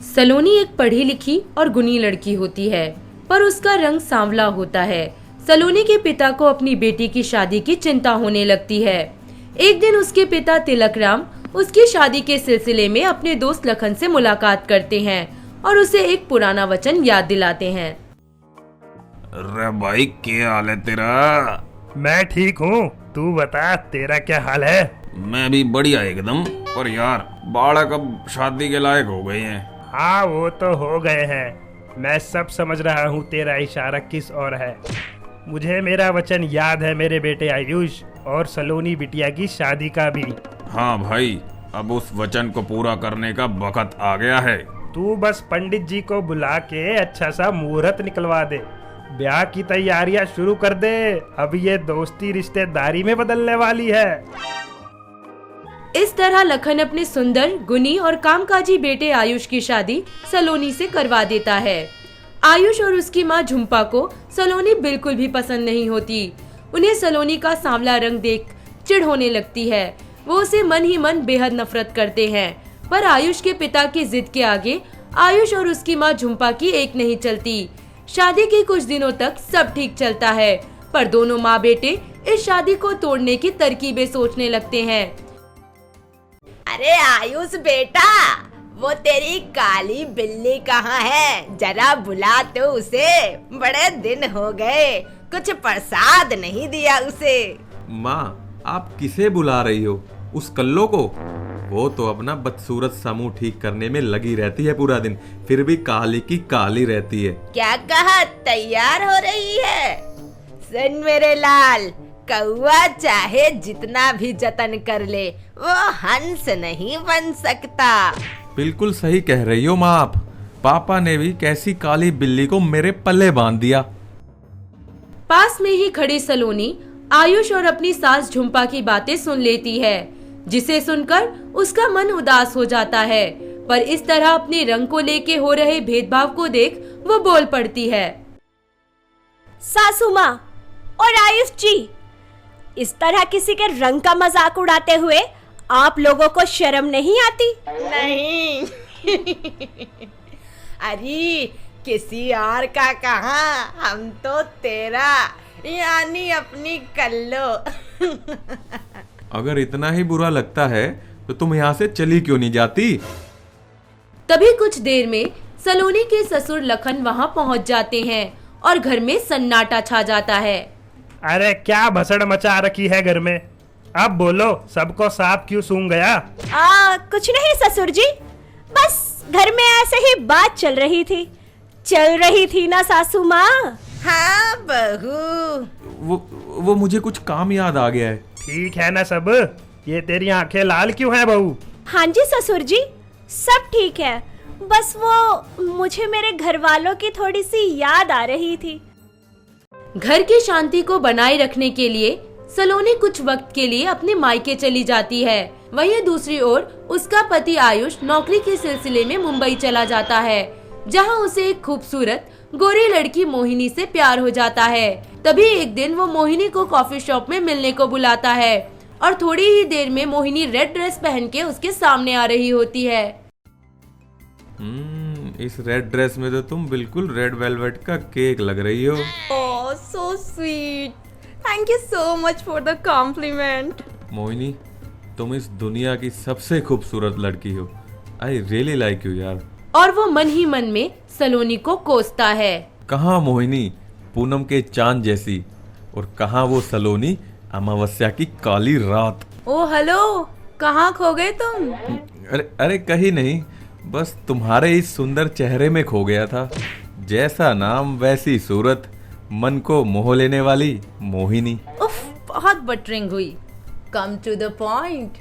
सलोनी एक पढ़ी लिखी और गुणी लड़की होती है, पर उसका रंग सांवला होता है। सलोनी के पिता को अपनी बेटी की शादी की चिंता होने लगती है। एक दिन उसके पिता तिलकराम उसकी शादी के सिलसिले में अपने दोस्त लखन से मुलाकात करते हैं और उसे एक पुराना वचन याद दिलाते हैं। अरे भाई, क्या हाल है तेरा? मैं ठीक हूँ, तू बता तेरा क्या हाल है? मैं भी बढ़िया एकदम। पर यार, बालक अब शादी के लायक हो गए हैं। हाँ, वो तो हो गए हैं। मैं सब समझ रहा हूँ तेरा इशारा किस ओर है। मुझे मेरा वचन याद है मेरे बेटे आयुष और सलोनी बिटिया की शादी का भी। हाँ भाई, अब उस वचन को पूरा करने का वक्त आ गया है। तू बस पंडित जी को बुला के अच्छा सा मुहूर्त निकलवा दे, ब्याह की तैयारियां शुरू कर दे। अब ये दोस्ती रिश्तेदारी में बदलने वाली है। इस तरह लखन अपने सुंदर, गुणी और कामकाजी बेटे आयुष की शादी सलोनी से करवा देता है। आयुष और उसकी माँ झुम्पा को सलोनी बिल्कुल भी पसंद नहीं होती। उन्हें सलोनी का सांवला रंग देख चिढ़ होने लगती है। वो उसे मन ही मन बेहद नफरत करते हैं। पर आयुष के पिता की जिद के आगे आयुष और उसकी माँ झुम्पा की एक नहीं चलती। शादी के कुछ दिनों तक सब ठीक चलता है, पर दोनों माँ बेटे इस शादी को तोड़ने की तरकीबें सोचने लगते हैं। अरे आयुष बेटा, वो तेरी काली बिल्ली कहाँ है? जरा बुला तो उसे, बड़े दिन हो गए, कुछ प्रसाद नहीं दिया उसे। माँ, आप किसे बुला रही हो? उस कल्लो को? वो तो अपना बदसूरत समूह ठीक करने में लगी रहती है पूरा दिन, फिर भी काली की काली रहती है। क्या कहा, तैयार हो रही है? सुन मेरे लाल, कौआ चाहे जितना भी जतन कर ले, वो हंस नहीं बन सकता। बिल्कुल सही कह रही हो माँ आप। पापा ने भी कैसी काली बिल्ली को मेरे पल्ले बांध दिया। पास में ही खड़ी सलोनी आयुष और अपनी सास झुम्पा की बातें सुन लेती है, जिसे सुनकर उसका मन उदास हो जाता है। पर इस तरह अपने रंग को लेके हो रहे भेदभाव को देख वो बोल पड़ती है। सासू माँ और आयुष जी, इस तरह किसी के रंग का मजाक उड़ाते हुए आप लोगों को शर्म नहीं आती? नहीं अरे किसी और का कहाँ, हम तो तेरा यानी अपनी कल्लो। अगर इतना ही बुरा लगता है तो तुम यहाँ से चली क्यों नहीं जाती? तभी कुछ देर में सलोनी के ससुर लखन वहाँ पहुँच जाते हैं और घर में सन्नाटा छा जाता है। अरे क्या भसड़ मचा रखी है घर में? अब बोलो, सबको सांप क्यों सूंघ गया? कुछ नहीं ससुर जी, बस घर में ऐसे ही बात चल रही थी ना सासू माँ? हाँ बहू, वो मुझे कुछ काम याद आ गया है। ठीक है ना सब? ये तेरी आंखें लाल क्यों हैं बहू? हाँ जी ससुर जी, सब ठीक है, बस वो मुझे मेरे घर वालों की थोड़ी सी याद आ रही थी। घर की शांति को बनाए रखने के लिए सलोनी कुछ वक्त के लिए अपने मायके चली जाती है। वहीं दूसरी ओर उसका पति आयुष नौकरी के सिलसिले में मुंबई चला जाता है, जहां उसे एक खूबसूरत गोरी लड़की मोहिनी से प्यार हो जाता है। तभी एक दिन वो मोहिनी को कॉफी शॉप में मिलने को बुलाता है और थोड़ी ही देर में मोहिनी रेड ड्रेस पहन के उसके सामने आ रही होती है। इस रेड ड्रेस में तो तुम बिल्कुल रेड वेलवेट का केक लग रही हो। Oh, so sweet. Thank you so much for the compliment. Mohini, तुम इस दुनिया की सबसे खूबसूरत लड़की हो। आई रियली लाइक यू यार। और वो मन ही मन में सलोनी को कोसता है। कहाँ मोहिनी पूनम के चांद जैसी, और कहाँ वो सलोनी अमावस्या की काली रात। ओ हेलो, कहाँ खो गए तुम? अरे कहीं नहीं, बस तुम्हारे इस सुंदर चेहरे में खो गया था। जैसा नाम वैसी सूरत, मन को मोह लेने वाली मोहिनी। उफ, बहुत बटरिंग हुई। Come to the point.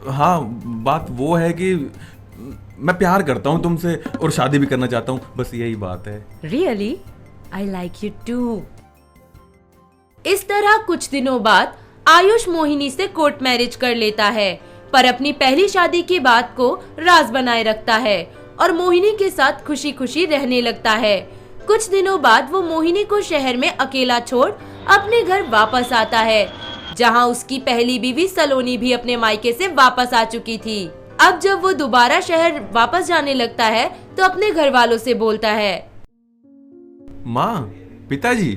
हाँ, बात वो है कि मैं प्यार करता हूँ तुमसे और शादी भी करना चाहता हूँ, बस यही बात है। Really? I like you too. इस तरह कुछ दिनों बाद आयुष मोहिनी से कोर्ट मैरिज कर लेता है, पर अपनी पहली शादी की बात को राज बनाए रखता है और मोहिनी के साथ खुशी खुशी रहने लगता है। कुछ दिनों बाद वो मोहिनी को शहर में अकेला छोड़ अपने घर वापस आता है, जहां उसकी पहली बीवी सलोनी भी अपने मायके से वापस आ चुकी थी। अब जब वो दोबारा शहर वापस जाने लगता है तो तो अपने घर वालों से बोलता है। माँ, पिताजी,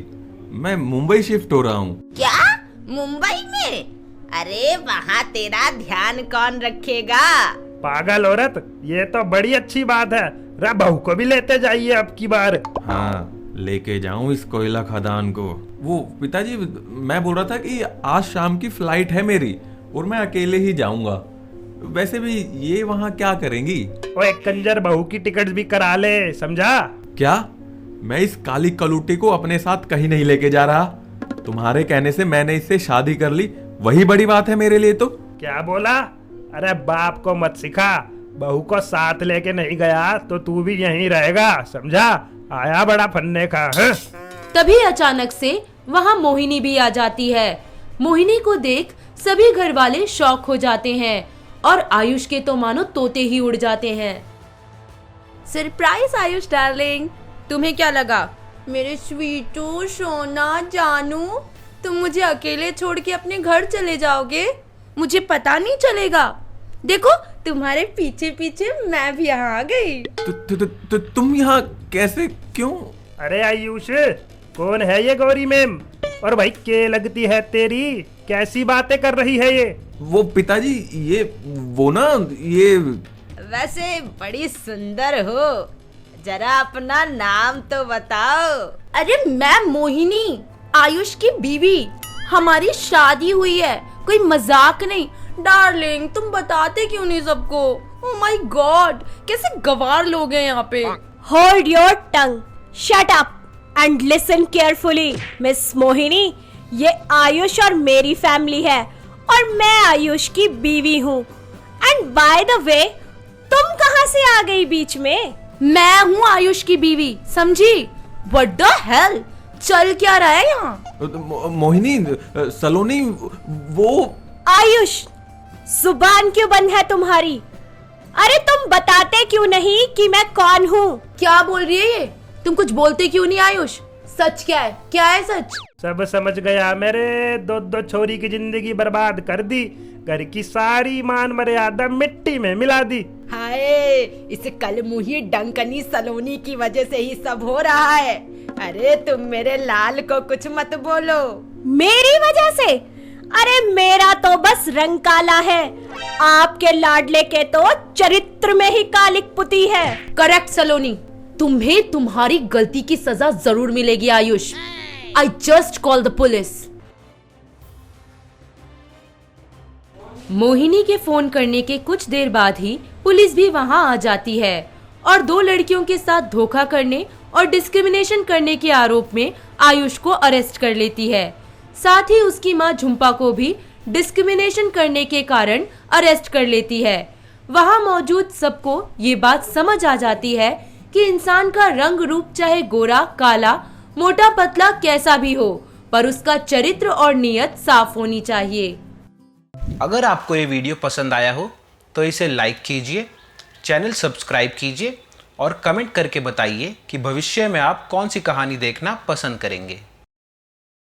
मैं मुंबई शिफ्ट हो रहा हूँ। क्या? मुंबई में? अरे वहाँ तेरा ध्यान कौन रखेगा? पागल औरत, ये तो बड़ी अच्छी बात है। रे बहू को भी लेते जाइए अब की बार। हाँ, लेके जाऊं इस कोयला खदान को। वो पिताजी, मैं बोल रहा था कि आज शाम की फ्लाइट है मेरी और मैं अकेले ही जाऊंगा। वैसे भी ये वहाँ क्या करेंगी? ओए कंजर, बहू की टिकट भी करा ले, समझा? क्या? मैं इस काली कलूटी को अपने साथ कहीं नहीं लेके जा रहा। तुम्हारे कहने से मैंने इससे शादी कर ली, वही बड़ी बात है मेरे लिए तो। क्या बोला? अरे बाप को मत सिखा, बहू को साथ लेके नहीं गया तो तू भी यहीं रहेगा, समझा? आया बड़ा फन्ने का है? तभी अचानक से वहाँ मोहिनी भी आ जाती है। मोहिनी को देख सभी घर वाले शॉक हो जाते हैं और आयुष के तो मानो तोते ही उड़ जाते हैं। सरप्राइज आयुष डार्लिंग, तुम्हें क्या लगा? मेरे स्वीटू, सोना, जानू, तुम मुझे अकेले छोड़ के अपने घर चले जाओगे? मुझे पता नहीं चलेगा। देखो तुम्हारे पीछे पीछे मैं भी यहाँ आ गई। तुम यहाँ कैसे, क्यों? अरे आयुष, कौन है ये गौरी मैम? और भाई के लगती है तेरी, कैसी बातें कर रही है ये? वो पिताजी, ये वो ना, ये वैसे बड़ी सुंदर हो, जरा अपना नाम तो बताओ। अरे मैं मोहिनी, आयुष की बीवी। हमारी शादी हुई है, कोई मजाक नहीं। डार्लिंग तुम बताते क्यों नहीं सबको? ओह माय गॉड, कैसे गवार लोग हैं यहाँ पे। Hold your tongue, shut up and listen carefully. Miss Mohini, ये आयुष और मेरी फैमिली है और मैं आयुष की बीवी हूँ। एंड बाय द वे, तुम कहाँ से आ गई बीच में? मैं हूँ आयुष की बीवी, समझी? व्हाट द हेल, चल क्या रहा है यहाँ? मोहिनी, सलोनी, वो आयुष, जुबान क्यों बंद है तुम्हारी? अरे तुम बताते क्यों नहीं कि मैं कौन हूँ? क्या बोल रही है ये? तुम कुछ बोलते क्यों नहीं आयुष? सच क्या है? क्या है सच? सब समझ गया मेरे। दो छोरी की जिंदगी बर्बाद कर दी, घर की सारी मान मर्यादा मिट्टी में मिला दी। हाय, इस कलमुही डंकनी सलोनी की वजह से ही सब हो रहा है। अरे तुम मेरे लाल को कुछ मत बोलो। मेरी वजह से? अरे मेरा तो बस रंग काला है, आपके लाडले के तो चरित्र में ही कालिक पुती है। करेक्ट सलोनी, तुम्हें तुम्हारी गलती की सजा जरूर मिलेगी Ayush. I just call the police. Mohini के फोन करने के कुछ देर बाद ही पुलिस भी वहां आ जाती है और दो लड़कियों के साथ धोखा करने और डिस्क्रिमिनेशन करने के आरोप में आयुष को अरेस्ट कर लेती है। साथ ही उसकी मां झुम्पा को भी डिस्क्रिमिनेशन करने के कारण अरेस्ट कर लेती है। वहां मौजूद सबको ये बात समझ आ जाती है कि इंसान का रंग रूप चाहे गोरा, काला, मोटा, पतला कैसा भी हो, पर उसका चरित्र और नीयत साफ होनी चाहिए। अगर आपको ये वीडियो पसंद आया हो तो इसे लाइक कीजिए, चैनल सब्सक्राइब कीजिए और कमेंट करके बताइए कि भविष्य में आप कौन सी कहानी देखना पसंद करेंगे।